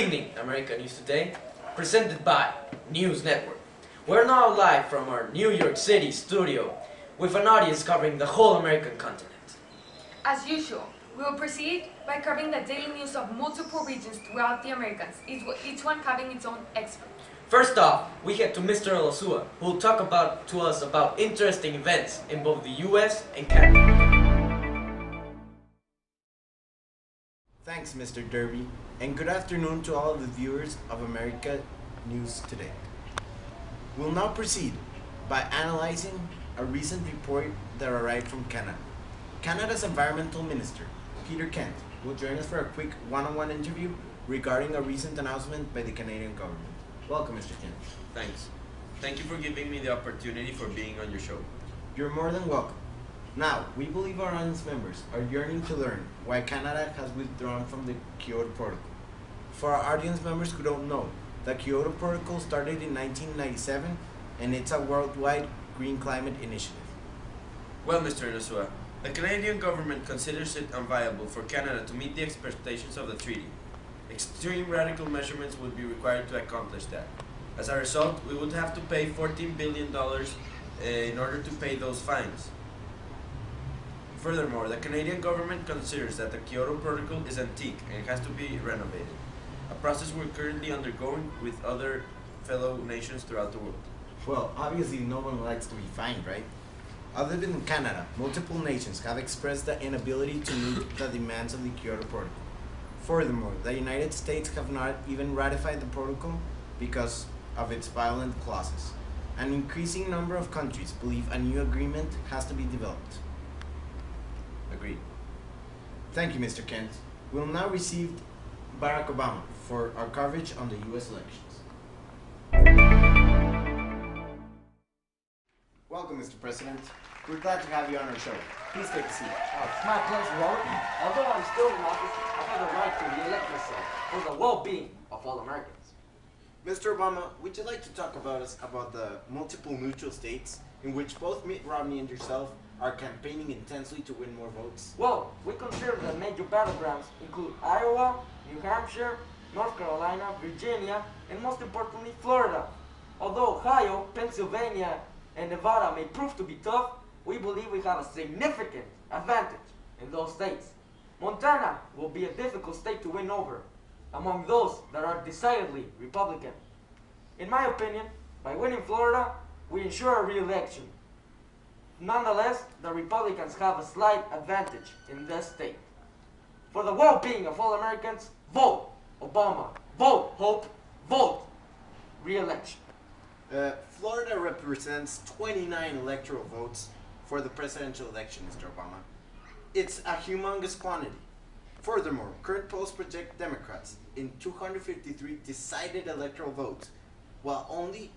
evening, America News Today, presented by News Network. We're now live from our New York City studio with an audience covering the whole American continent. As usual, we will proceed by covering the daily news of multiple regions throughout the Americas, each one having its own expert. First off, we head to Mr. Elosua, who will talk to us about interesting events in both the US and Canada. Thanks, Mr. Derby, and good afternoon to all of the viewers of America News Today. We'll now proceed by analyzing a recent report that arrived from Canada. Canada's Environmental Minister, Peter Kent, will join us for a quick one-on-one interview regarding a recent announcement by the Canadian government. Welcome, Mr. Kent. Thanks. Thank you for giving me the opportunity for being on your show. You're more than welcome. Now, we believe our audience members are yearning to learn why Canada has withdrawn from the Kyoto Protocol. For our audience members who don't know, the Kyoto Protocol started in 1997 and it's a worldwide green climate initiative. Well, Mr. Elosua, the Canadian government considers it unviable for Canada to meet the expectations of the treaty. Extreme radical measurements would be required to accomplish that. As a result, we would have to pay $14 billion in order to pay those fines. Furthermore, the Canadian government considers that the Kyoto Protocol is antique and has to be renovated, a process we're currently undergoing with other fellow nations throughout the world. Well, obviously no one likes to be fined, right? Other than Canada, multiple nations have expressed the inability to meet the demands of the Kyoto Protocol. Furthermore, the United States have not even ratified the protocol because of its violent clauses. An increasing number of countries believe a new agreement has to be developed. Agreed. Thank you, Mr. Kent. We'll now receive Barack Obama for our coverage on the U.S. elections. Welcome, Mr. President. We're glad to have you on our show. Please take a seat. It's my pleasure, Robert. Although I'm still in office, I have the right to re-elect myself for the well-being of all Americans. Mr. Obama, would you like to talk about the multiple neutral states in which both Mitt Romney and yourself are campaigning intensely to win more votes? Well, we consider the major battlegrounds include Iowa, New Hampshire, North Carolina, Virginia, and most importantly, Florida. Although Ohio, Pennsylvania, and Nevada may prove to be tough, we believe we have a significant advantage in those states. Montana will be a difficult state to win over, among those that are decidedly Republican. In my opinion, by winning Florida, we ensure a re-election. Nonetheless, the Republicans have a slight advantage in this state. For the well-being of all Americans, vote Obama, vote Hope, vote re-election. Florida represents 29 electoral votes for the presidential election, Mr. Obama. It's a humongous quantity. Furthermore, current polls project Democrats in 253 decided electoral votes, while only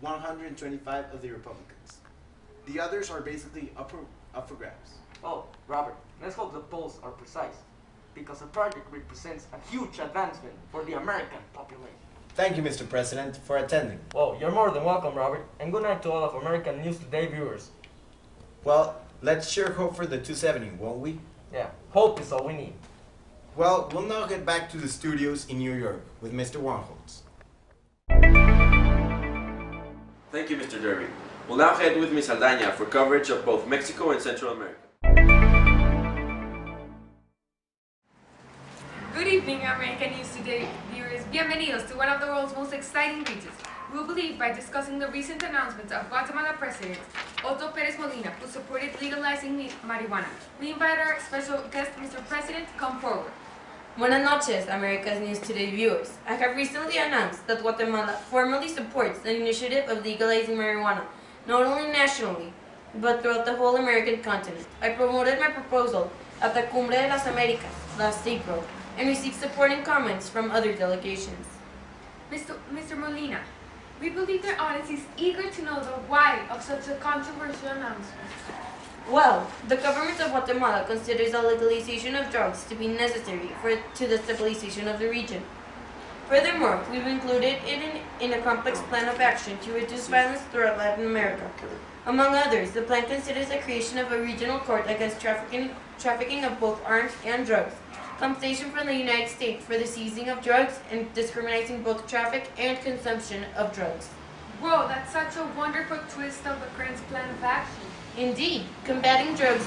125 of the Republicans. The others are basically up for grabs. Oh, Robert, let's hope the polls are precise, because the project represents a huge advancement for the American population. Thank you, Mr. President, for attending. Well, you're more than welcome, Robert, and good night to all of American News Today viewers. Well, let's sure hope for the 270, won't we? Yeah, hope is all we need. Well, we'll now get back to the studios in New York with Mr. Warnholtz. Thank you, Mr. Derby. We'll now head with Ms. Saldaña for coverage of both Mexico and Central America. Good evening, American News Today viewers. Bienvenidos to one of the world's most exciting regions. We will begin by discussing the recent announcements of Guatemala President Otto Pérez Molina, who supported legalizing marijuana. We invite our special guest, Mr. President, to come forward. Buenas noches, America's News Today viewers. I have recently announced that Guatemala formally supports the initiative of legalizing marijuana, not only nationally, but throughout the whole American continent. I promoted my proposal at the Cumbre de las Américas last April and received supporting comments from other delegations. Mr. Molina, we believe the audience is eager to know the why of such a controversial announcement. Well, the government of Guatemala considers the legalization of drugs to be necessary to the stabilization of the region. Furthermore, we've included it in a complex plan of action to reduce violence throughout Latin America. Among others, the plan considers the creation of a regional court against trafficking of both arms and drugs, compensation from the United States for the seizing of drugs and discriminating both traffic and consumption of drugs. Whoa, that's such a wonderful twist of the current plan of action. Indeed, combating drugs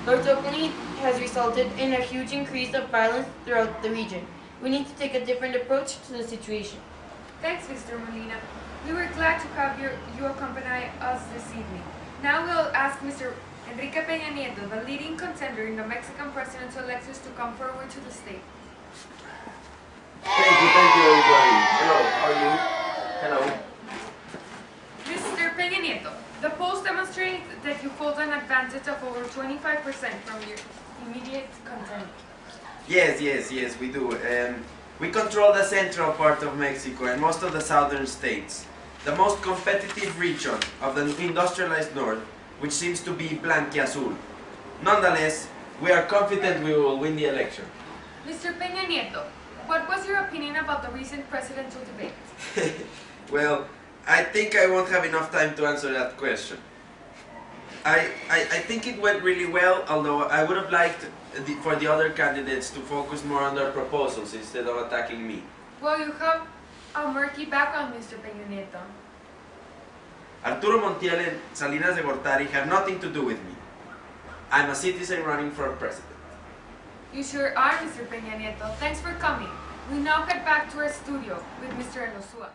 openly has resulted in a huge increase of violence throughout the region. We need to take a different approach to the situation. Thanks, Mr. Molina. We were glad to have you accompany us this evening. Now we'll ask Mr. Enrique Peña Nieto, the leading contender in the Mexican presidential elections, to come forward to the stage. Thank you everybody. Hello, how are you? Hello. Mr. Peña Nieto, the polls demonstrate that you hold an advantage of over 25% from your immediate contender. Yes, we do. We control the central part of Mexico and most of the southern states. The most competitive region of the industrialized north, which seems to be blanquiazul. Nonetheless, we are confident we will win the election. Mr. Peña Nieto, what was your opinion about the recent presidential debate? Well, I think I won't have enough time to answer that question. I think it went really well, although I would have liked for the other candidates to focus more on their proposals instead of attacking me. Well, you have a murky background, Mr. Peña Nieto. Arturo Montiel and Salinas de Gortari have nothing to do with me. I'm a citizen running for president. You sure are, Mr. Peña Nieto. Thanks for coming. We now head back to our studio with Mr. Elosua.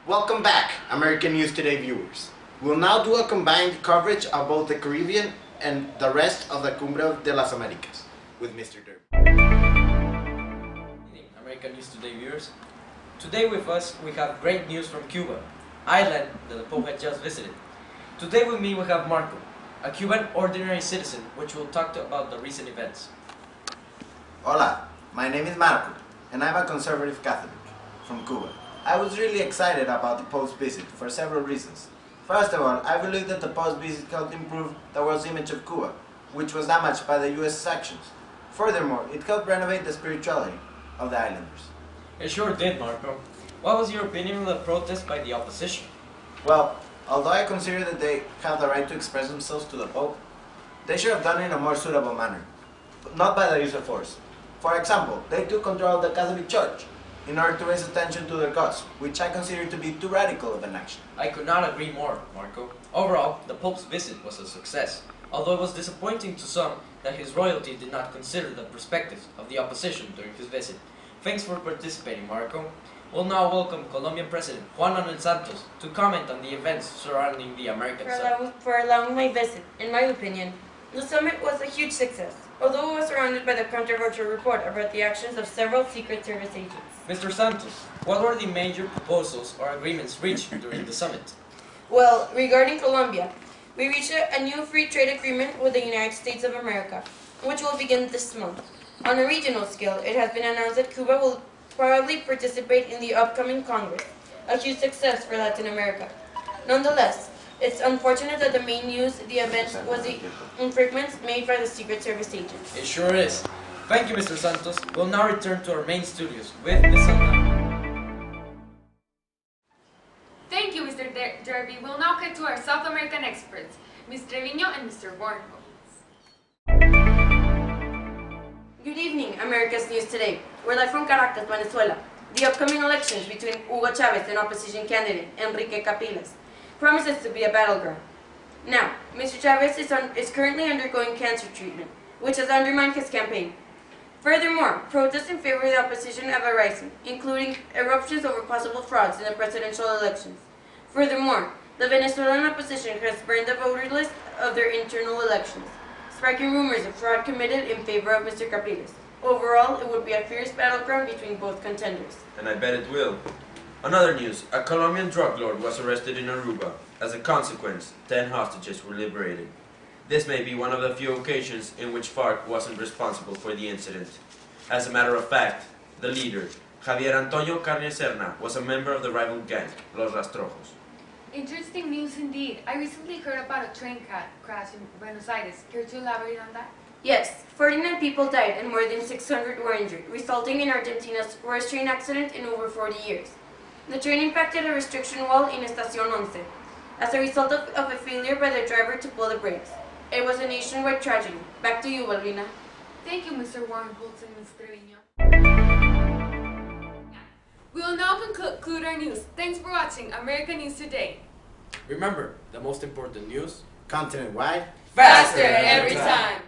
Welcome back, American News Today viewers. We'll now do a combined coverage of both the Caribbean and the rest of the Cumbre de las Americas with Mr. Derby. American News Today viewers. Today with us we have great news from Cuba, island that the Pope had just visited. Today with me we have Marco, a Cuban ordinary citizen, which will talk about the recent events. Hola, my name is Marco, and I'm a conservative Catholic from Cuba. I was really excited about the Pope's visit for several reasons. First of all, I believe that the Pope's visit helped improve the world's image of Cuba, which was damaged by the U.S.'s actions. Furthermore, it helped renovate the spirituality of the islanders. It sure did, Marco. What was your opinion on the protest by the opposition? Well, although I consider that they have the right to express themselves to the Pope, they should have done it in a more suitable manner, but not by the use of force. For example, they took control of the Catholic Church in order to raise attention to their cause, which I consider to be too radical of an action. I could not agree more, Marco. Overall, the Pope's visit was a success, although it was disappointing to some that His Royalty did not consider the perspectives of the opposition during his visit. Thanks for participating, Marco. We'll now welcome Colombian President Juan Manuel Santos to comment on the events surrounding the American summit. For allowing my visit. In my opinion, the summit was a huge success, although it was surrounded by the controversial report about the actions of several Secret Service agents. Mr. Santos, what were the major proposals or agreements reached during the summit? Well, regarding Colombia, we reached a new free trade agreement with the United States of America, which will begin this month. On a regional scale, it has been announced that Cuba will probably participate in the upcoming Congress, a huge success for Latin America. Nonetheless, it's unfortunate that the main news of the event was the infringements made by the Secret Service agents. It sure is. Thank you, Mr. Santos. We'll now return to our main studios with Ms. Saldaña. Thank you, Mr. Derby. We'll now head to our South American experts, Ms. Treviño and Mr. Warnholtz. Good evening, America's News Today. We're live from Caracas, Venezuela. The upcoming elections between Hugo Chavez and opposition candidate Enrique Capriles promises to be a battleground. Now, Mr. Chavez is currently undergoing cancer treatment, which has undermined his campaign. Furthermore, protests in favor of the opposition have arisen, including eruptions over possible frauds in the presidential elections. Furthermore, the Venezuelan opposition has burned the voter list of their internal elections, sparking rumors of fraud committed in favor of Mr. Capriles. Overall, it would be a fierce battleground between both contenders. And I bet it will. On other news, a Colombian drug lord was arrested in Aruba. As a consequence, 10 hostages were liberated. This may be one of the few occasions in which FARC wasn't responsible for the incident. As a matter of fact, the leader, Javier Antonio Carne Serna, was a member of the rival gang, Los Rastrojos. Interesting news indeed. I recently heard about a train crash in Buenos Aires. Care to elaborate on that? Yes, 49 people died and more than 600 were injured, resulting in Argentina's worst train accident in over 40 years. The train impacted a restriction wall in Estación 11, as a result of a failure by the driver to pull the brakes. It was a nationwide tragedy. Back to you, Balbina. Thank you, Mr. Warnholtz and Ms. Treviño. We will now conclude our news. Thanks for watching American News Today. Remember, the most important news, Continent-wide. Faster every time.